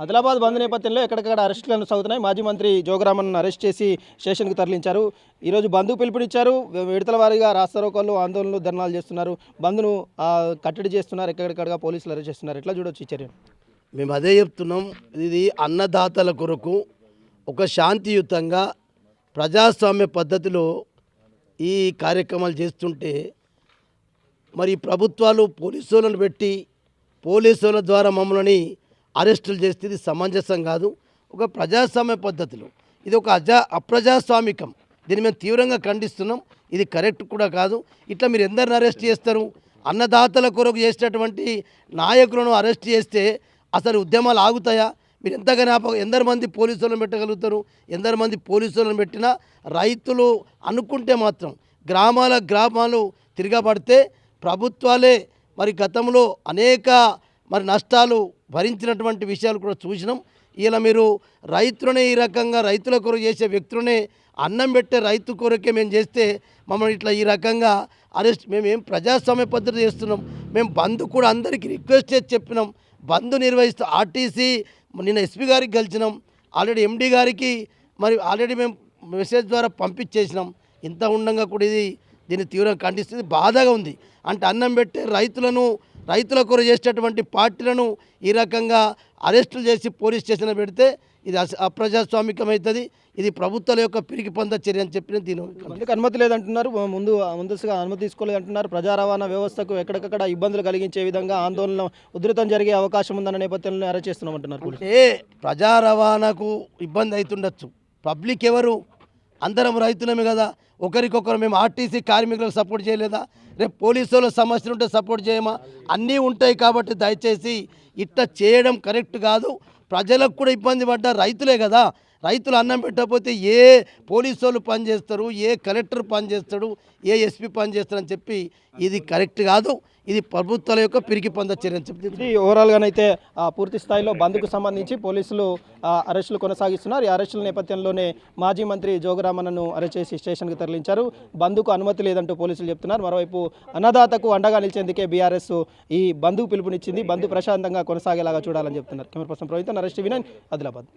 ఆదిలాబాద్ బంద్ నేపథ్యంలో ఎక్కడికక్కడ అరెస్టులు కొనసాగుతున్నాయి. మాజీ మంత్రి జోగురామన్ను అరెస్ట్ చేసి స్టేషన్కి తరలించారు. ఈరోజు బంద్కు పిలుపునిచ్చారు. విడతల వారీగా రాస్తారోకోలు, ఆందోళనలు, ధర్నాలు చేస్తున్నారు. బంద్ను కట్టడి చేస్తున్నారు. ఎక్కడికక్కడగా పోలీసులు అరెస్ట్ చేస్తున్నారు. ఎట్లా చూడొచ్చు ఈ చర్యను? మేము అదే చెప్తున్నాం. ఇది అన్నదాతల కొరకు ఒక శాంతియుతంగా ప్రజాస్వామ్య పద్ధతిలో ఈ కార్యక్రమాలు చేస్తుంటే మరి ప్రభుత్వాలు పోలీసులను పెట్టి పోలీసుల ద్వారా మమ్మల్ని అరెస్టులు చేస్తే ఇది సమంజసం కాదు. ఒక ప్రజాస్వామ్య పద్ధతిలో ఇది ఒక అప్రజాస్వామికం. దీన్ని మేము తీవ్రంగా ఖండిస్తున్నాం. ఇది కరెక్ట్ కూడా కాదు. ఇట్లా మీరు ఎందరిని అరెస్ట్ చేస్తారు? అన్నదాతల కొరకు చేసినటువంటి నాయకులను అరెస్ట్ చేస్తే అసలు ఉద్యమాలు ఆగుతాయా? మీరు ఎందరు మంది పోలీసులను పెట్టగలుగుతారు? ఎందరు మంది పోలీసులను పెట్టినా రైతులు అనుకుంటే మాత్రం గ్రామాలు తిరగబడితే ప్రభుత్వాలే మరి గతంలో అనేక మరి నష్టాలు భరించినటువంటి విషయాలు కూడా చూసినాం. ఇలా మీరు రైతులనే ఈ రకంగా రైతుల కొరకు చేసే వ్యక్తులనే అన్నం పెట్టే రైతు కొరకే మేము చేస్తే మమ్మల్ని ఇట్లా ఈ రకంగా అరెస్ట్ మేమేం ప్రజాస్వామ్య పద్ధతి చేస్తున్నాం. మేము బంద్ కూడా అందరికీ రిక్వెస్ట్ చేసి చెప్పినాం. బంద్ నిర్వహిస్తూ ఆర్టీసీ నిన్న ఎస్పీ గారికి కలిసినాం. ఆల్రెడీ ఎండీ గారికి మరి ఆల్రెడీ మేము మెసేజ్ ద్వారా పంపించేసినాం. ఇంత ఉండగా కూడా దీన్ని తీవ్రంగా ఖండిస్తుంది. బాధగా ఉంది. అంటే అన్నం పెట్టే రైతుల కొరకు చేసేటటువంటి పార్టీలను ఈ రకంగా అరెస్టులు చేసి పోలీస్ స్టేషన్లో పెడితే ఇది అప్రజాస్వామికమవుతుంది. ఇది ప్రభుత్వాల యొక్క పిరికి పొంద చర్య అని చెప్పిన దీని అనుమతి లేదంటున్నారు. ముందస్తుగా అనుమతి తీసుకోలేదంటున్నారు. ప్రజా రవాణా వ్యవస్థకు ఎక్కడికక్కడ ఇబ్బందులు కలిగించే విధంగా ఆందోళన ఉధృతం జరిగే అవకాశం ఉందన్న నేపథ్యంలో అరెస్ట్ చేస్తున్నామంటున్నారు. ప్రజా రవాణాకు ఇబ్బంది అవుతుండొచ్చు. పబ్లిక్ ఎవరు? అందరం రైతులమే కదా. ఒకరికొకరు మేము ఆర్టీసీ కార్మికులకు సపోర్ట్ చేయలేదా? రేపు పోలీసు వాళ్ళ సమస్యలు ఉంటే సపోర్ట్ చేయమా? అన్నీ ఉంటాయి. కాబట్టి దయచేసి ఇట్లా చేయడం కరెక్ట్ కాదు. ప్రజలకు కూడా ఇబ్బంది పడ్డా రైతులే కదా. రైతులు అన్నం పెట్టకపోతే ఏ పోలీసు వాళ్ళు పనిచేస్తారు, ఏ కలెక్టర్ పనిచేస్తాడు, ఏ ఎస్పీ పనిచేస్తారని చెప్పి ఇది కరెక్ట్ కాదు. ఇది ప్రభుత్వాల యొక్క పిరికి పొంద చర్య అని చెప్పి ఇది ఓవరాల్గానైతే పూర్తి స్థాయిలో బంద్కు సంబంధించి పోలీసులు అరెస్టులు కొనసాగిస్తున్నారు. ఈ అరెస్టుల నేపథ్యంలోనే మాజీ మంత్రి జోగురామన్నను అరెస్ట్ చేసి స్టేషన్కి తరలించారు. బంద్కు అనుమతి లేదంటూ పోలీసులు చెప్తున్నారు. మరోవైపు అన్నదాతకు అండగా నిలిచేందుకే బీఆర్ఎస్ ఈ బంద్కు పిలుపునిచ్చింది. బంద్ ప్రశాంతంగా కొనసాగేలాగా చూడాలని చెప్తున్నారు. Camera person Praveen, Naresh TV 9, Adilabad.